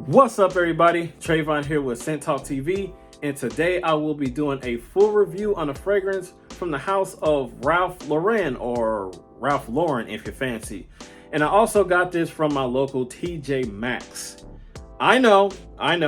What's up, everybody? Trayvon here with Scent Talk TV, and today I will be doing a full review on a fragrance from the house of Ralph Lauren, or Ralph Lauren if you fancy. And I also got this from my local TJ Maxx. I know, I'm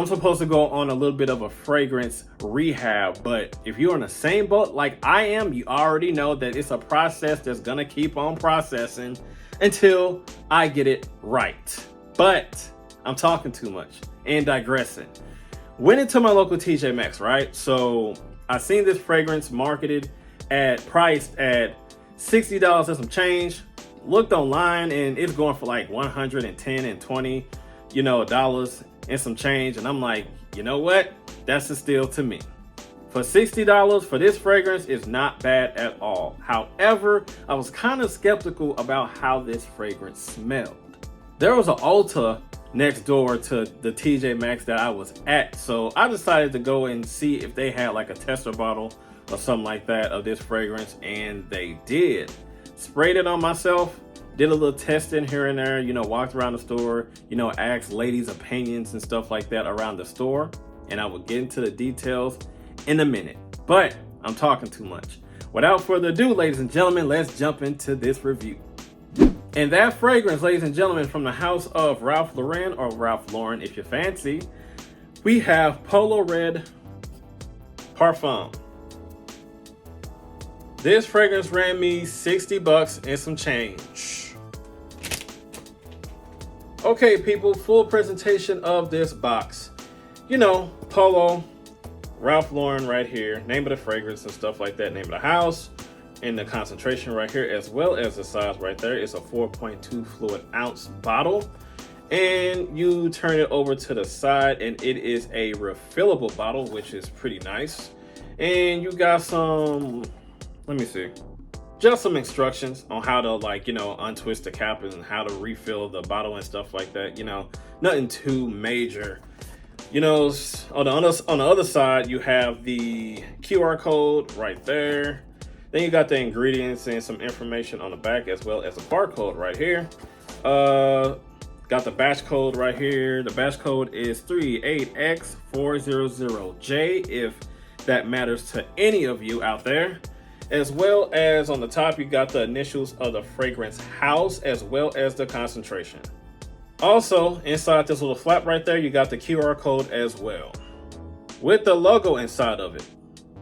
supposed to go on a little bit of a fragrance rehab, but if you're in the same boat like I am, you already know that it's a process that's gonna keep on processing until I get it right. But I'm talking too much and digressing. Went into my local TJ Maxx, right? So I seen this fragrance marketed priced at $60 and some change. Looked online and it's going for like 110 and 20, dollars and some change. And I'm like, you know what? That's a steal to me. For $60 for this fragrance is not bad at all. However, I was kind of skeptical about how this fragrance smelled. There was an Ulta next door to the TJ Maxx that I was at, so I decided to go and see if they had like a tester bottle or something like that of this fragrance, and they did. Sprayed it on myself, did a little testing here and there, walked around the store, asked ladies' opinions and stuff like that around the store, and I will get into the details in a minute, but I'm talking too much. Without further ado, ladies and gentlemen, let's jump into this review. And that fragrance, ladies and gentlemen, from the house of Ralph Lauren, or Ralph Lauren if you fancy, we have Polo Red Parfum. This fragrance ran me $60 and some change. Okay, people, full presentation of this box. Polo, Ralph Lauren right here, name of the fragrance and stuff like that, name of the house, and the concentration right here, as well as the size right there. It's a 4.2 fluid ounce bottle, and you turn it over to the side and it is a refillable bottle, which is pretty nice. And you got some, let me see, just some instructions on how to untwist the cap and how to refill the bottle and stuff like that. Nothing too major. On the other side, you have the QR code right there. Then you got the ingredients and some information on the back, as well as a barcode right here. Got the batch code right here. The batch code is 38X400J, if that matters to any of you out there. As well as on the top, you got the initials of the fragrance house, as well as the concentration. Also, inside this little flap right there, you got the QR code as well, with the logo inside of it.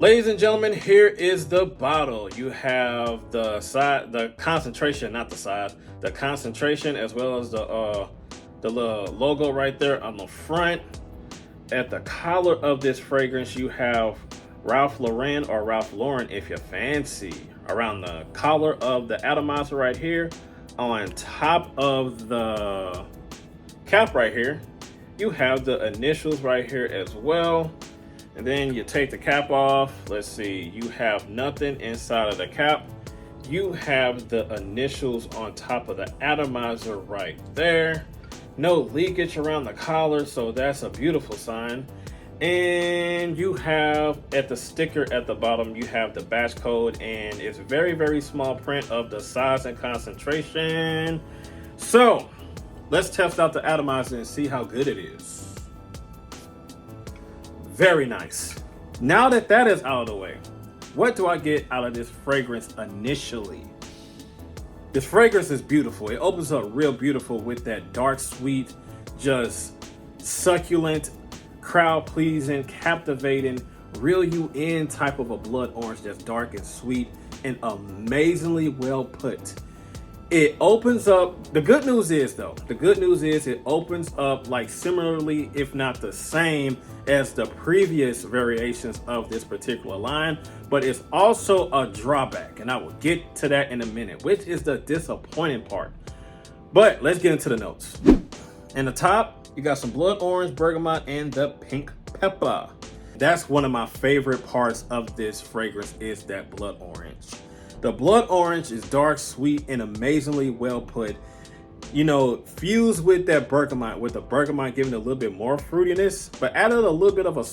Ladies and gentlemen, here is the bottle. You have the side, the concentration, not the side, the concentration, as well as the little logo right there on the front. At the collar of this fragrance, you have Ralph Lauren, or Ralph Lauren if you fancy, around the collar of the atomizer right here. On top of the cap right here, you have the initials right here as well. And then you take the cap off. Let's see, you have nothing inside of the cap. You have the initials on top of the atomizer right there. No leakage around the collar, so that's a beautiful sign. And you have, at the sticker at the bottom, you have the batch code, and it's very, very small print of the size and concentration. So let's test out the atomizer and see how good it is. Very nice. Now that that is out of the way, what do I get out of this fragrance initially? This fragrance is beautiful. It opens up real beautiful with that dark, sweet, just succulent, crowd-pleasing, captivating, reel you in type of a blood orange that's dark and sweet and amazingly well put. It opens up, the good news is it opens up like similarly, if not the same as the previous variations of this particular line, but it's also a drawback, and I will get to that in a minute, which is the disappointing part. But let's get into the notes. In the top, you got some blood orange, bergamot, and the pink pepper. That's one of my favorite parts of this fragrance, is that blood orange. The blood orange is dark, sweet, and amazingly well put. Fused with that bergamot, with the bergamot giving it a little bit more fruitiness, but added a little bit of a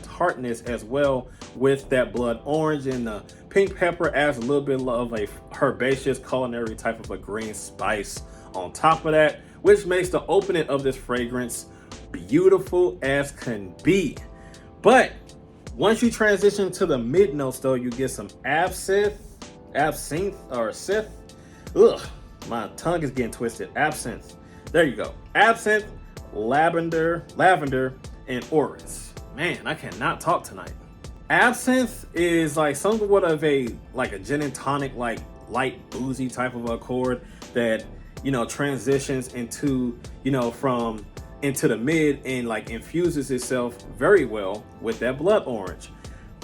tartness as well with that blood orange, and the pink pepper adds a little bit of a herbaceous culinary type of a green spice on top of that, which makes the opening of this fragrance beautiful as can be. But once you transition to the mid notes though, you get some absinthe or sith. Ugh, my tongue is getting twisted. Absinthe. There you go. Absinthe, lavender, and orris. Man, I cannot talk tonight. Absinthe is like somewhat of a gin and tonic, like light boozy type of accord that, you know, transitions into, you know, from into the mid and like infuses itself very well with that blood orange.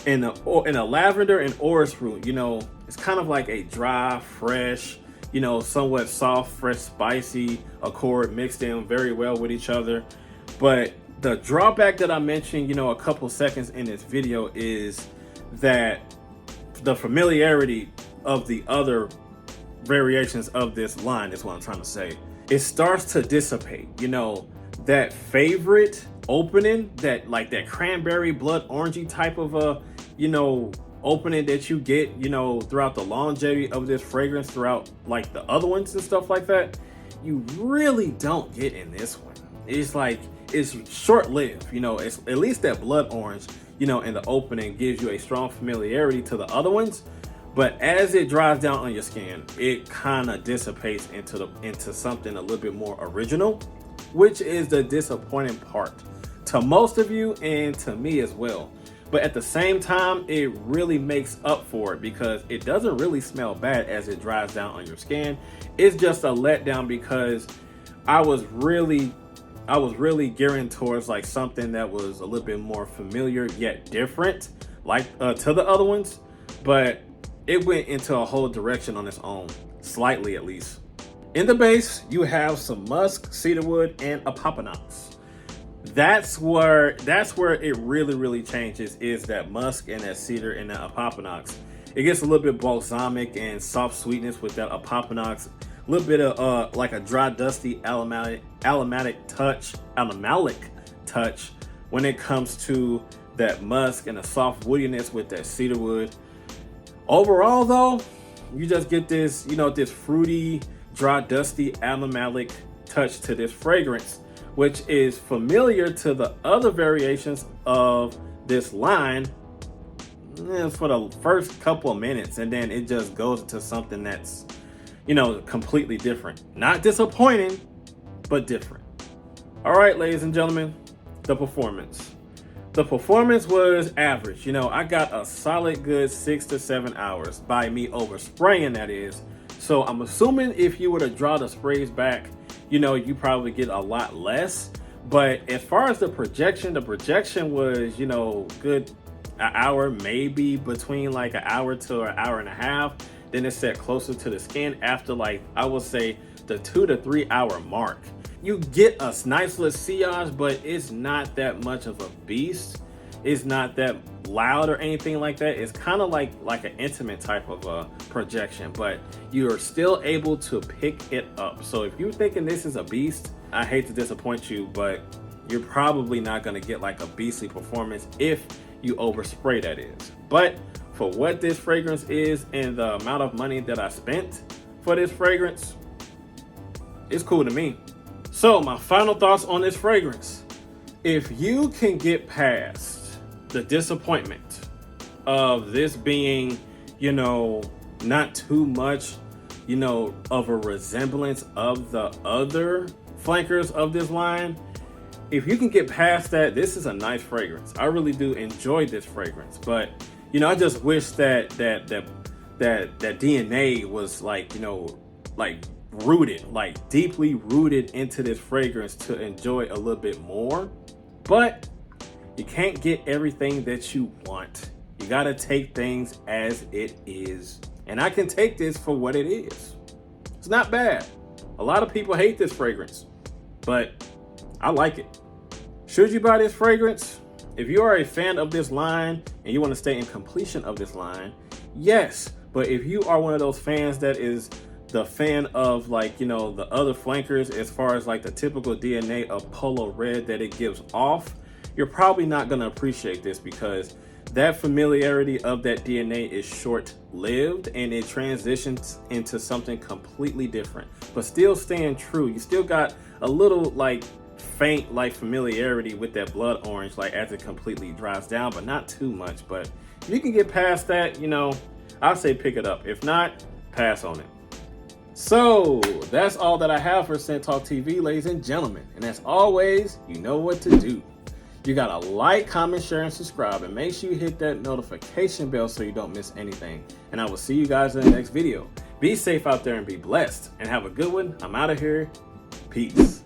And a lavender and orris root, you know, it's kind of like a dry, fresh, you know, somewhat soft, fresh, spicy accord mixed in very well with each other. But the drawback that I mentioned, you know, a couple seconds in this video is that the familiarity of the other variations of this line is what I'm trying to say. It starts to dissipate, you know, that favorite opening, that like that cranberry blood orangey type of a, you know, opening that you get, you know, throughout the longevity of this fragrance, throughout like the other ones and stuff like that, you really don't get in this one. It's like, it's short-lived, you know. It's at least that blood orange, you know, in the opening gives you a strong familiarity to the other ones, but as it dries down on your skin, it kind of dissipates into something a little bit more original, which is the disappointing part to most of you and to me as well. But at the same time, it really makes up for it because it doesn't really smell bad as it dries down on your skin. It's just a letdown because I was really gearing towards like something that was a little bit more familiar yet different, like to the other ones, but it went into a whole direction on its own, slightly at least. In the base, you have some musk, cedarwood, and opoponax. That's where it really changes, is that musk and that cedar and that opoponax. It gets a little bit balsamic and soft sweetness with that opoponax. A little bit of like a dry, dusty almalic touch when it comes to that musk and a soft woodiness with that cedarwood. Overall though, you just get this, you know, this fruity, dry, dusty almalic touch to this fragrance, which is familiar to the other variations of this line for the first couple of minutes, and then it just goes into something that's, you know, completely different. Not disappointing, but different. All right, ladies and gentlemen, the performance. The performance was average. You know, I got a solid good 6 to 7 hours by me overspraying, that is. So I'm assuming if you were to draw the sprays back, you know, you probably get a lot less. But as far as the projection was, you know, good an hour, maybe between like an hour to an hour and a half. Then it's set closer to the skin after, like, I would say the 2 to 3 hour mark. You get a nice little sillage, but it's not that much of a beast. It's not that loud or anything like that. It's kind of like an intimate type of a projection, but you're still able to pick it up. So if you're thinking this is a beast, I hate to disappoint you, but you're probably not going to get like a beastly performance if you overspray, that is. But for what this fragrance is and the amount of money that I spent for this fragrance, it's cool to me. So my final thoughts on this fragrance. If you can get past the disappointment of this being, you know, not too much, you know, of a resemblance of the other flankers of this line, if you can get past that, this is a nice fragrance. I really do enjoy this fragrance, but you know, I just wish that DNA was like, you know, like rooted, like deeply rooted into this fragrance to enjoy a little bit more. But you can't get everything that you want. You gotta take things as it is. And I can take this for what it is. It's not bad. A lot of people hate this fragrance, but I like it. Should you buy this fragrance? If you are a fan of this line and you want to stay in completion of this line, yes. But if you are one of those fans that is the fan of, like, you know, the other flankers, as far as like the typical DNA of Polo Red that it gives off, you're probably not going to appreciate this, because that familiarity of that DNA is short-lived and it transitions into something completely different, but still staying true. You still got a little like faint like familiarity with that blood orange like as it completely dries down, but not too much. But if you can get past that, you know, I'll say pick it up. If not, pass on it. So that's all that I have for Scent Talk TV, ladies and gentlemen. And as always, you know what to do. You gotta like, comment, share, and subscribe, and make sure you hit that notification bell so you don't miss anything. And I will see you guys in the next video. Be safe out there and be blessed. And have a good one. I'm out of here. Peace.